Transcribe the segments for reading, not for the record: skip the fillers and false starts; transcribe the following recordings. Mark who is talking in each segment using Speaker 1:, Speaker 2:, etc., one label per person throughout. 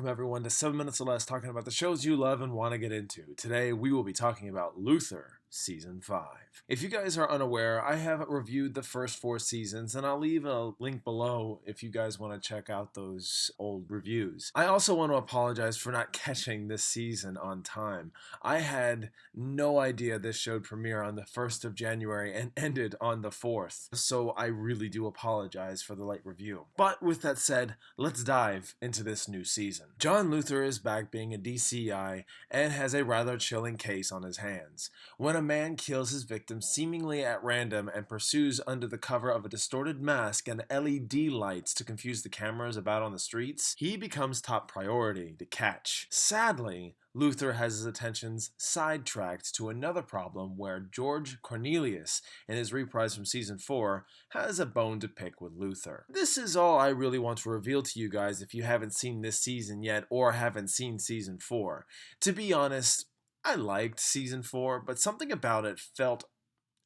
Speaker 1: Welcome everyone to 7 Minutes or Less, talking about the shows you love and want to get into. Today we will be talking about Luther, Season 5. If you guys are unaware, I have reviewed the first 4 seasons, and I'll leave a link below if you guys want to check out those old reviews. I also want to apologize for not catching this season on time. I had no idea this show would premiere on the 1st of January and ended on the 4th, so I really do apologize for the late review. But with that said, let's dive into this new season. John Luther is back being a DCI and has a rather chilling case on his hands. When a man kills his victim seemingly at random and pursues under the cover of a distorted mask and LED lights to confuse the cameras about on the streets, he becomes top priority to catch. Sadly, Luther has his attentions sidetracked to another problem where George Cornelius, in his reprise from Season 4, has a bone to pick with Luther. This is all I really want to reveal to you guys if you haven't seen this season yet or haven't seen Season 4. To be honest, I liked Season 4, but something about it felt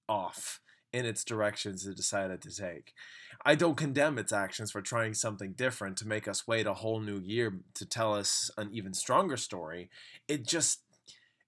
Speaker 1: off in its directions it decided to take. I don't condemn its actions for trying something different to make us wait a whole new year to tell us an even stronger story. It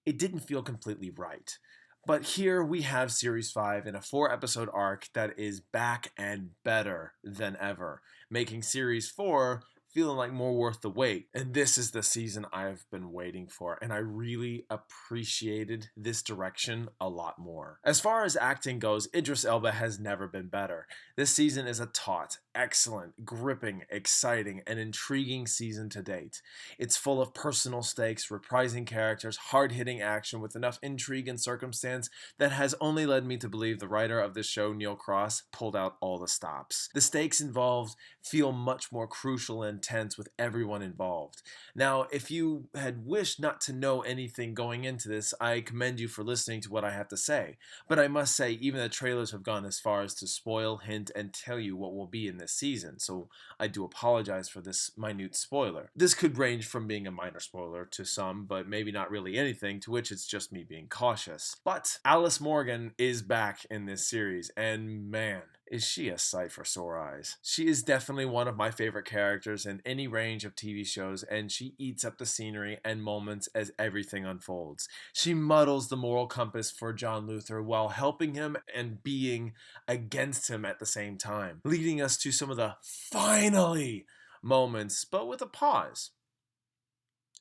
Speaker 1: didn't feel completely right. But here we have Series 5 in a 4-episode arc that is back and better than ever, making Series 4 feeling like more worth the wait. And this is the season I've been waiting for, and I really appreciated this direction a lot more. As far as acting goes, Idris Elba has never been better. This season is a taut, excellent, gripping, exciting, and intriguing season to date. It's full of personal stakes, reprising characters, hard-hitting action with enough intrigue and circumstance that has only led me to believe the writer of this show, Neil Cross, pulled out all the stops. The stakes involved feel much more crucial and intense with everyone involved. Now, if you had wished not to know anything going into this, I commend you for listening to what I have to say. But I must say, even the trailers have gone as far as to spoil, hint, and tell you what will be in this season, so I do apologize for this minute spoiler. This could range from being a minor spoiler to some, but maybe not really anything, to which it's just me being cautious. But Alice Morgan is back in this series, and man, is she a sight for sore eyes. She is definitely one of my favorite characters in any range of TV shows, and she eats up the scenery and moments as everything unfolds. She muddles the moral compass for John Luther while helping him and being against him at the same time, leading us to some of the finally moments, but with a pause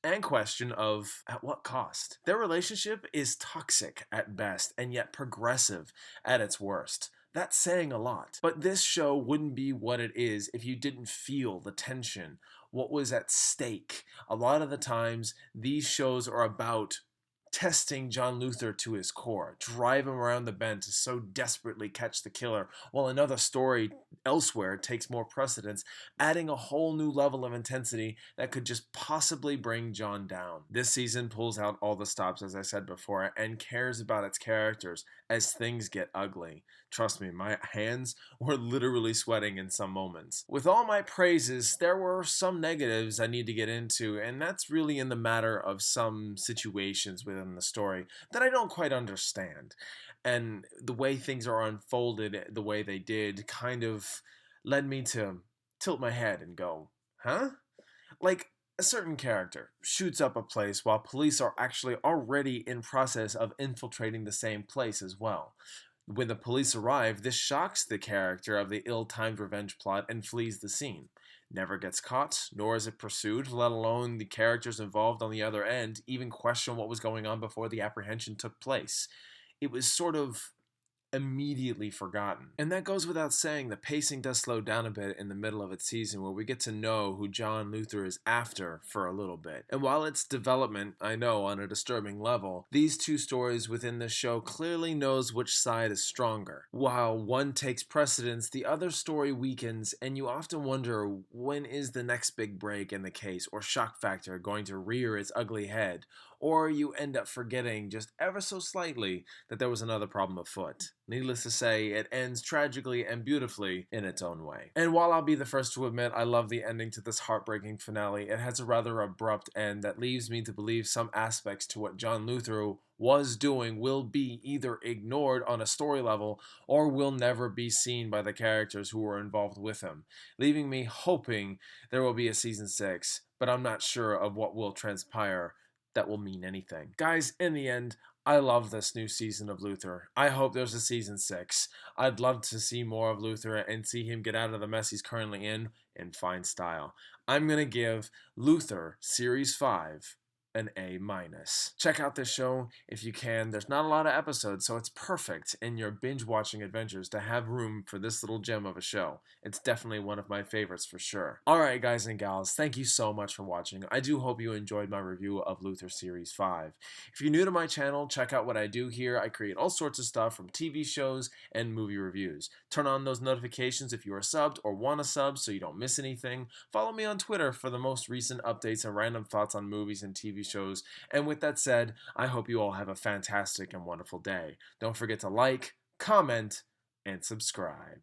Speaker 1: and question of at what cost. Their relationship is toxic at best and yet progressive at its worst. That's saying a lot. But this show wouldn't be what it is if you didn't feel the tension, what was at stake. A lot of the times, these shows are about testing John Luther to his core, drive him around the bend to so desperately catch the killer, while another story elsewhere takes more precedence, adding a whole new level of intensity that could just possibly bring John down. This season pulls out all the stops, as I said before, and cares about its characters as things get ugly. Trust me, my hands were literally sweating in some moments. With all my praises, there were some negatives I need to get into, and that's really in the matter of some situations within the story that I don't quite understand. And the way things are unfolded the way they did kind of led me to tilt my head and go, huh? Like, a certain character shoots up a place while police are actually already in process of infiltrating the same place as well. When the police arrive, this shocks the character of the ill-timed revenge plot and flees the scene. Never gets caught, nor is it pursued, let alone the characters involved on the other end even question what was going on before the apprehension took place. It was sort of immediately forgotten. And that goes without saying, the pacing does slow down a bit in the middle of its season where we get to know who John Luther is after for a little bit. And while its development, I know, on a disturbing level, these two stories within the show clearly knows which side is stronger. While one takes precedence, the other story weakens, and you often wonder, when is the next big break in the case or shock factor going to rear its ugly head? or you end up forgetting just ever so slightly that there was another problem afoot. Needless to say, it ends tragically and beautifully in its own way. And while I'll be the first to admit I love the ending to this heartbreaking finale, it has a rather abrupt end that leaves me to believe some aspects to what John Luther was doing will be either ignored on a story level or will never be seen by the characters who were involved with him, leaving me hoping there will be a season 6, but I'm not sure of what will transpire that will mean anything. Guys, in the end, I love this new season of Luther. I hope there's a season 6. I'd love to see more of Luther and see him get out of the mess he's currently in fine style. I'm going to give Luther Series 5 an A-. Check out this show if you can. There's not a lot of episodes, so it's perfect in your binge-watching adventures to have room for this little gem of a show. It's definitely one of my favorites for sure. Alright guys and gals, thank you so much for watching. I do hope you enjoyed my review of Luther Series 5. If you're new to my channel, check out what I do here. I create all sorts of stuff from TV shows and movie reviews. Turn on those notifications if you are subbed or want to sub so you don't miss anything. Follow me on Twitter for the most recent updates and random thoughts on movies and TV shows. And with that said, I hope you all have a fantastic and wonderful day. Don't forget to like, comment, and subscribe.